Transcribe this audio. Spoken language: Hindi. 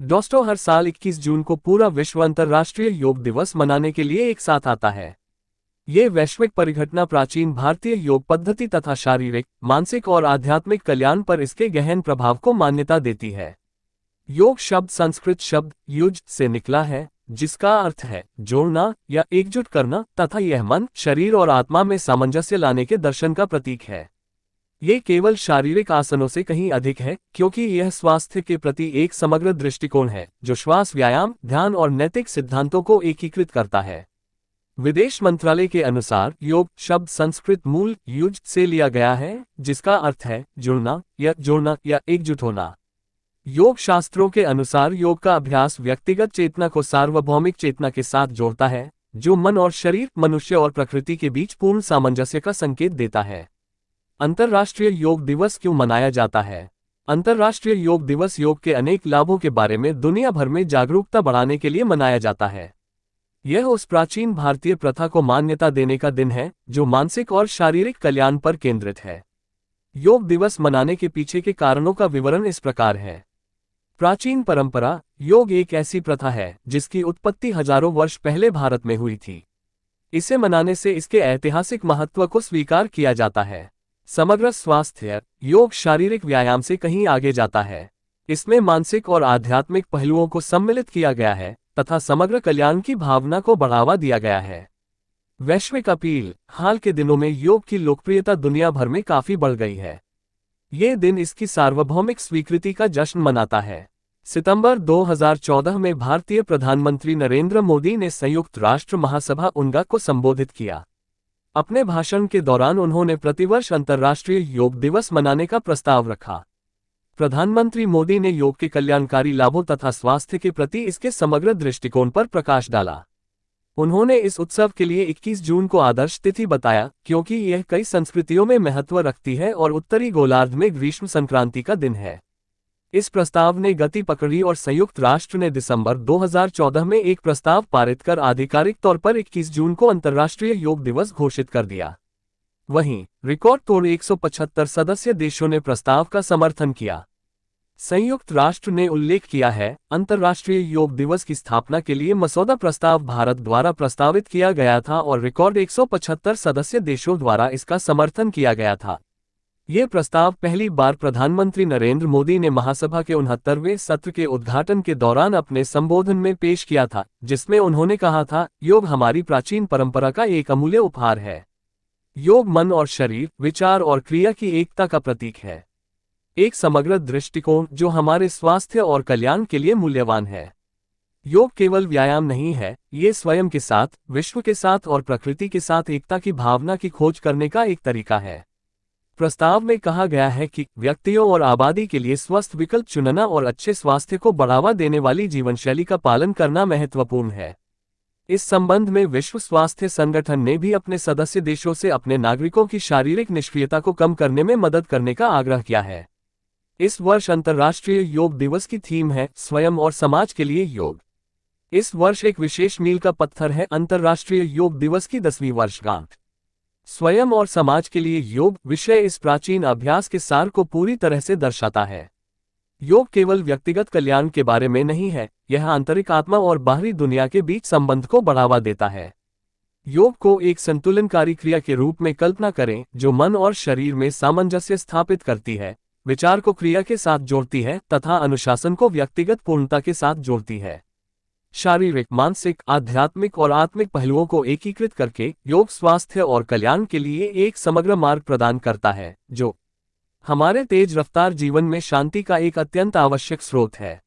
दोस्तों, हर साल 21 जून को पूरा विश्व अंतर्राष्ट्रीय योग दिवस मनाने के लिए एक साथ आता है। ये वैश्विक परिघटना प्राचीन भारतीय योग पद्धति तथा शारीरिक, मानसिक और आध्यात्मिक कल्याण पर इसके गहन प्रभाव को मान्यता देती है। योग शब्द संस्कृत शब्द युज से निकला है, जिसका अर्थ है जोड़ना या एकजुट करना, तथा यह मन, शरीर और आत्मा में सामंजस्य लाने के दर्शन का प्रतीक है। ये केवल शारीरिक आसनों से कहीं अधिक है, क्योंकि यह स्वास्थ्य के प्रति एक समग्र दृष्टिकोण है जो श्वास, व्यायाम, ध्यान और नैतिक सिद्धांतों को एकीकृत करता है। विदेश मंत्रालय के अनुसार योग शब्द संस्कृत मूल युज से लिया गया है, जिसका अर्थ है जुड़ना या जोड़ना या एकजुट होना। योग शास्त्रों के अनुसार योग का अभ्यास व्यक्तिगत चेतना को सार्वभौमिक चेतना के साथ जोड़ता है, जो मन और शरीर, मनुष्य और प्रकृति के बीच पूर्ण सामंजस्य का संकेत देता है। अंतर्राष्ट्रीय योग दिवस क्यों मनाया जाता है? अंतर्राष्ट्रीय योग दिवस योग के अनेक लाभों के बारे में दुनिया भर में जागरूकता बढ़ाने के लिए मनाया जाता है। यह उस प्राचीन भारतीय प्रथा को मान्यता देने का दिन है जो मानसिक और शारीरिक कल्याण पर केंद्रित है। योग दिवस मनाने के पीछे के कारणों का विवरण इस प्रकार है। प्राचीन परंपरा। योग एक ऐसी प्रथा है जिसकी उत्पत्ति हजारों वर्ष पहले भारत में हुई थी। इसे मनाने से इसके ऐतिहासिक महत्व को स्वीकार किया जाता है। समग्र स्वास्थ्य। योग शारीरिक व्यायाम से कहीं आगे जाता है। इसमें मानसिक और आध्यात्मिक पहलुओं को सम्मिलित किया गया है तथा समग्र कल्याण की भावना को बढ़ावा दिया गया है। वैश्विक अपील। हाल के दिनों में योग की लोकप्रियता दुनिया भर में काफी बढ़ गई है। ये दिन इसकी सार्वभौमिक स्वीकृति का जश्न मनाता है। सितंबर 2014 में भारतीय प्रधानमंत्री नरेंद्र मोदी ने संयुक्त राष्ट्र महासभा उनगा को संबोधित किया। अपने भाषण के दौरान उन्होंने प्रतिवर्ष अंतर्राष्ट्रीय योग दिवस मनाने का प्रस्ताव रखा। प्रधानमंत्री मोदी ने योग के कल्याणकारी लाभों तथा स्वास्थ्य के प्रति इसके समग्र दृष्टिकोण पर प्रकाश डाला। उन्होंने इस उत्सव के लिए 21 जून को आदर्श तिथि बताया, क्योंकि यह कई संस्कृतियों में महत्व रखती है और उत्तरी गोलार्ध में ग्रीष्म संक्रांति का दिन है। इस प्रस्ताव ने गति पकड़ी और संयुक्त राष्ट्र ने दिसंबर 2014 में एक प्रस्ताव पारित कर आधिकारिक तौर पर 21 जून को अंतर्राष्ट्रीय योग दिवस घोषित कर दिया। वहीं रिकॉर्ड तोड़ 175 सदस्य देशों ने प्रस्ताव का समर्थन किया। संयुक्त राष्ट्र ने उल्लेख किया है, अंतर्राष्ट्रीय योग दिवस की स्थापना के लिए मसौदा प्रस्ताव भारत द्वारा प्रस्तावित किया गया था और रिकॉर्ड 175 सदस्य देशों द्वारा इसका समर्थन किया गया था। ये प्रस्ताव पहली बार प्रधानमंत्री नरेंद्र मोदी ने महासभा के 69वें सत्र के उद्घाटन के दौरान अपने संबोधन में पेश किया था, जिसमें उन्होंने कहा था, योग हमारी प्राचीन परंपरा का एक अमूल्य उपहार है। योग मन और शरीर, विचार और क्रिया की एकता का प्रतीक है। एक समग्र दृष्टिकोण जो हमारे स्वास्थ्य और कल्याण के लिए मूल्यवान है। योग केवल व्यायाम नहीं है, ये स्वयं के साथ, विश्व के साथ और प्रकृति के साथ एकता की भावना की खोज करने का एक तरीका है। प्रस्ताव में कहा गया है कि व्यक्तियों और आबादी के लिए स्वस्थ विकल्प चुनना और अच्छे स्वास्थ्य को बढ़ावा देने वाली जीवनशैली का पालन करना महत्वपूर्ण है। इस संबंध में विश्व स्वास्थ्य संगठन ने भी अपने सदस्य देशों से अपने नागरिकों की शारीरिक निष्क्रियता को कम करने में मदद करने का आग्रह किया है। इस वर्ष अंतर्राष्ट्रीय योग दिवस की थीम है स्वयं और समाज के लिए योग। इस वर्ष एक विशेष मील का पत्थर है अंतर्राष्ट्रीय योग दिवस की 10वीं वर्षगांठ। स्वयं और समाज के लिए योग विषय इस प्राचीन अभ्यास के सार को पूरी तरह से दर्शाता है। योग केवल व्यक्तिगत कल्याण के बारे में नहीं है, यह आंतरिक आत्मा और बाहरी दुनिया के बीच संबंध को बढ़ावा देता है। योग को एक संतुलनकारी क्रिया के रूप में कल्पना करें जो मन और शरीर में सामंजस्य स्थापित करती है, विचार को क्रिया के साथ जोड़ती है तथा अनुशासन को व्यक्तिगत पूर्णता के साथ जोड़ती है। शारीरिक, मानसिक, आध्यात्मिक और आत्मिक पहलुओं को एकीकृत करके योग स्वास्थ्य और कल्याण के लिए एक समग्र मार्ग प्रदान करता है, जो हमारे तेज रफ्तार जीवन में शांति का एक अत्यंत आवश्यक स्रोत है।